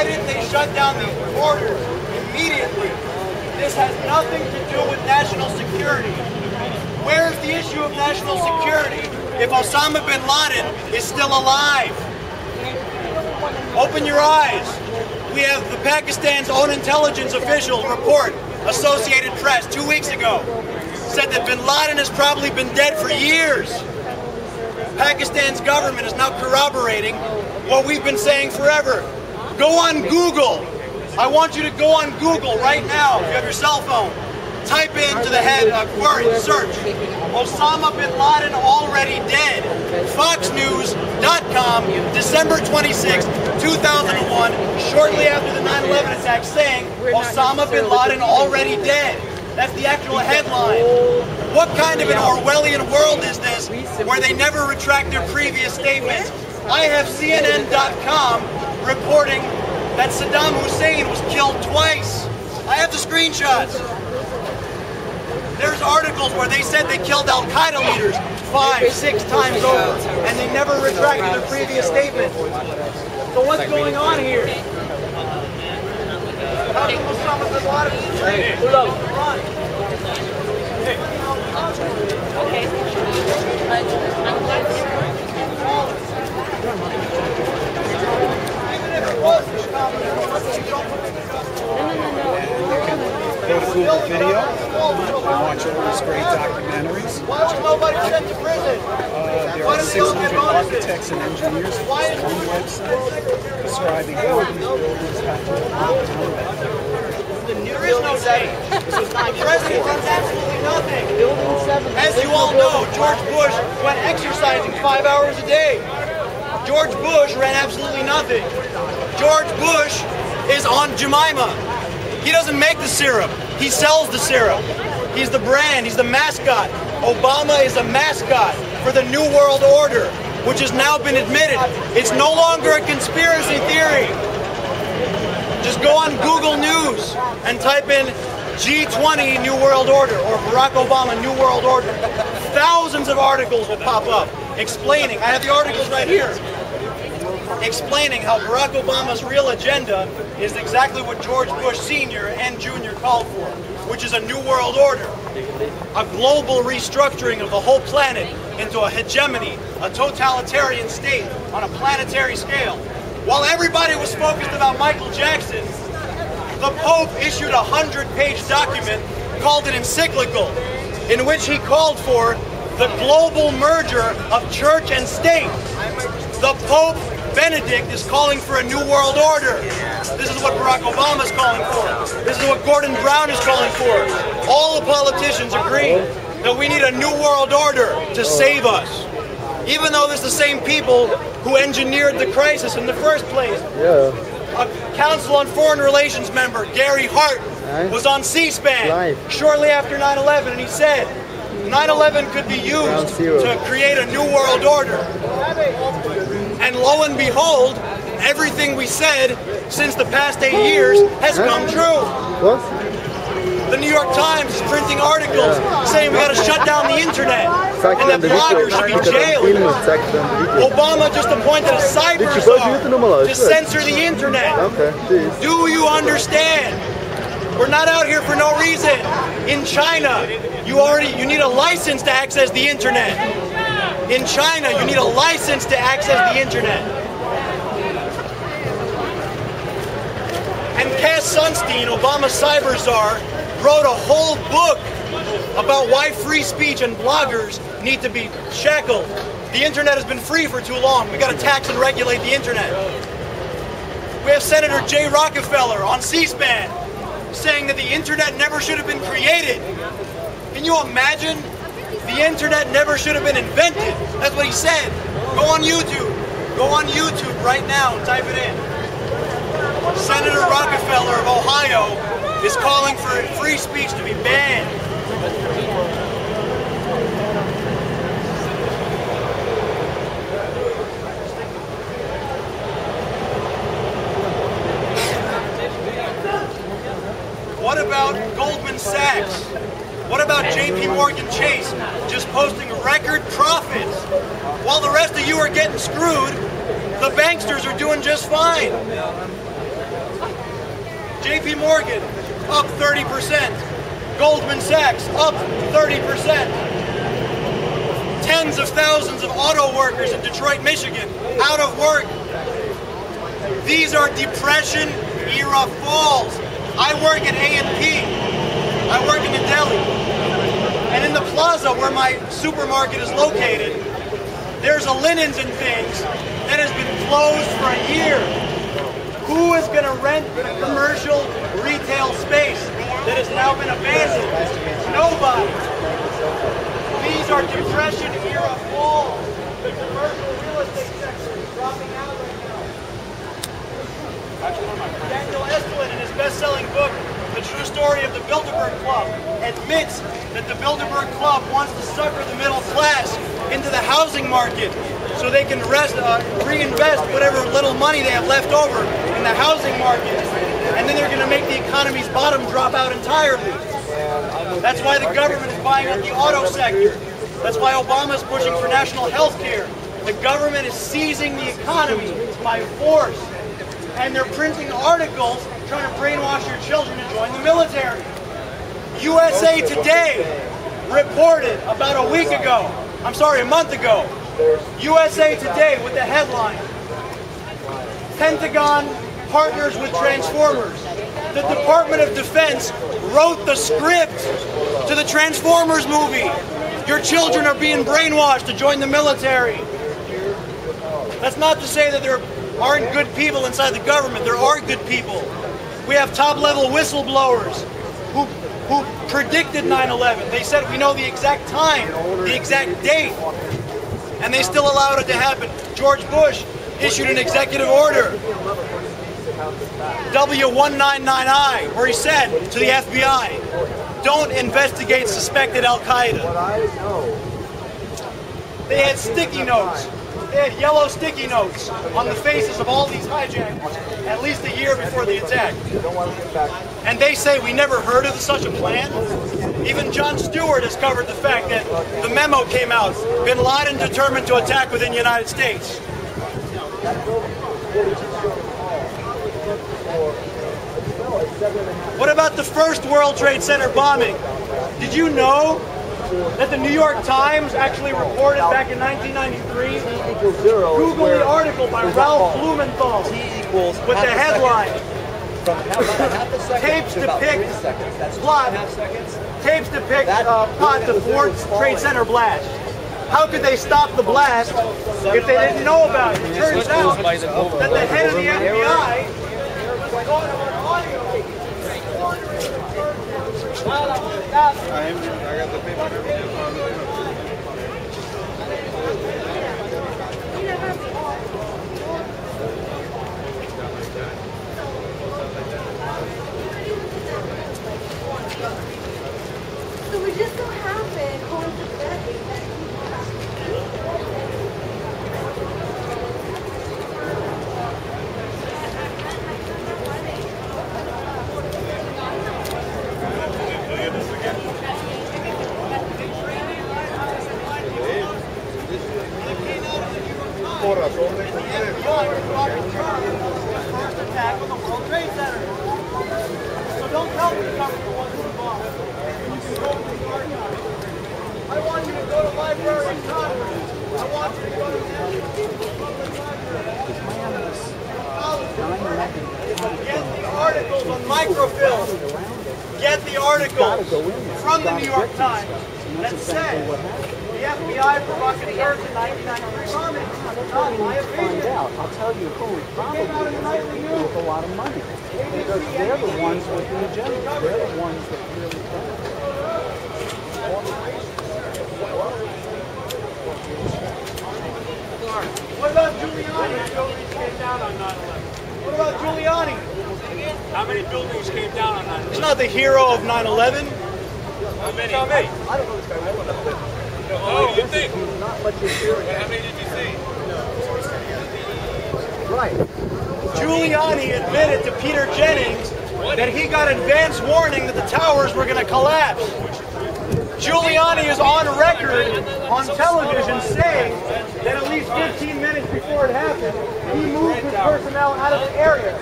Why didn't they shut down these borders immediately? This has nothing to do with national security. Where's the issue of national security if Osama bin Laden is still alive? Open your eyes. We have the Pakistan's own intelligence official report, Associated Press, 2 weeks ago, said that bin Laden has probably been dead for years. Pakistan's government is now corroborating what we've been saying forever. Go on Google. I want you to go on Google right now, if you have your cell phone. Type into the head query, search, Osama bin Laden already dead. FoxNews.com, December 26, 2001, shortly after the 9/11 attack, saying Osama bin Laden already dead. That's the actual headline. What kind of an Orwellian world is this where they never retract their previous statements? I have CNN.com reporting that Saddam Hussein was killed twice. I have the screenshots. There's articles where they said they killed Al-Qaeda leaders 5, 6 times over, and they never retracted their previous statements. So what's going on here? How come Osama bin Laden is run? Okay. Go to Google Video, watch all these great documentaries. Why was nobody sent to prison? There are 600 architects and engineers on the website describing how these buildings have to be. There is no say. The president does absolutely nothing. As you all know, George Bush went exercising 5 hours a day. George Bush ran absolutely nothing. George Bush is on Jemima. He doesn't make the syrup. He sells the syrup. He's the brand. He's the mascot. Obama is a mascot for the New World Order, which has now been admitted. It's no longer a conspiracy theory. Just go on Google News and type in G20 New World Order or Barack Obama New World Order. Thousands of articles will pop up explaining. I have the articles right here. Explaining how Barack Obama's real agenda is exactly what George Bush Sr. and Jr. called for, which is a new world order, a global restructuring of the whole planet into a hegemony, a totalitarian state on a planetary scale. While everybody was focused about Michael Jackson, the Pope issued a 100-page document called an encyclical, in which he called for the global merger of church and state. The Pope Benedict is calling for a new world order. This is what Barack Obama is calling for. This is what Gordon Brown is calling for. All the politicians agree that we need a new world order to save us. Even though it's the same people who engineered the crisis in the first place. A Council on Foreign Relations member, Gary Hart, was on C-SPAN shortly after 9/11, and he said 9/11 could be used to create a new world order. And lo and behold, everything we said since the past 8 years has come true. The New York Times is printing articles saying we got to shut down the internet and that bloggers should be jailed. Obama just appointed a cyber czar to censor the internet. Do you understand? We're not out here for no reason. In China, you need a license to access the internet. In China, you need a license to access the internet. And Cass Sunstein, Obama's cyber czar, wrote a whole book about why free speech and bloggers need to be shackled. The internet has been free for too long. We got to tax and regulate the internet. We have Senator Jay Rockefeller on C-SPAN saying that the internet never should have been created. Can you imagine? The internet never should have been invented. That's what he said. Go on YouTube. Go on YouTube right now and type it in. Senator Rockefeller of Ohio is calling for free speech to be banned. What about Goldman Sachs? What about JP Morgan Chase just posting record profits? While the rest of you are getting screwed, the banksters are doing just fine. JP Morgan, up 30%. Goldman Sachs, up 30%. Tens of thousands of auto workers in Detroit, Michigan, out of work. These are Depression-era falls. I work at A&P. I work in the deli. And in the plaza where my supermarket is located, there's a Linens and things that has been closed for a year. Who is going to rent the commercial retail space that has now been abandoned? Nobody. These are Depression-era falls. The commercial real estate sector is dropping out right now. Daniel Estulin, in his best-selling book, The True Story of the Bilderberg Club, admits that the Bilderberg Club wants to sucker the middle class into the housing market so they can reinvest whatever little money they have left over in the housing market. And then they're going to make the economy's bottom drop out entirely. That's why the government is buying up the auto sector. That's why Obama is pushing for national health care. The government is seizing the economy by force. And they're printing articles trying to brainwash your children to join the military. USA Today reported about a month ago, USA Today with the headline, Pentagon partners with Transformers. The Department of Defense wrote the script to the Transformers movie. Your children are being brainwashed to join the military. That's not to say that there aren't good people inside the government. There are good people. We have top-level whistleblowers who predicted 9/11. They said we know the exact time, the exact date, and they still allowed it to happen. George Bush issued an executive order, W199I, where he said to the FBI, don't investigate suspected Al-Qaeda. They had sticky notes. They had yellow sticky notes on the faces of all these hijackers at least a year before the attack. And they say we never heard of such a plan. Even Jon Stewart has covered the fact that the memo came out, Bin Laden determined to attack within the United States. What about the first World Trade Center bombing? Did you know that the New York Times actually reported back in 1993? Google the article by Ralph Blumenthal with the headline, tapes depict plot the World Trade Center blast. How could they stop the blast if they didn't know about it? It turns out that the head of the FBI was going on audio. I got the paper. So we just so happen, coincidentally, that first attack on the World Trade Center. So don't tell me the government wasn't involved. You can go to the archives. I want you to go to Library of Congress. I want you to go to the National Public Library. Get the articles on microfilm. Get the articles from the New York Times that say the FBI provocative terrorist in 1993 bombing. Not my opinion. I'll tell you who probably with a lot of money. Because they're the ones with the agenda. They're the ones that really care. What about Giuliani? Came down on 9/11. What about Giuliani? How many buildings came down on 9/11? He's not the hero of 9/11. How many? I don't know this guy. Oh, you think? Not much experience. How many did you see? Right. Giuliani admitted to Peter Jennings that he got advance warning that the towers were going to collapse. Giuliani is on record on television saying that at least 15 minutes before it happened, he moved his personnel out of the area.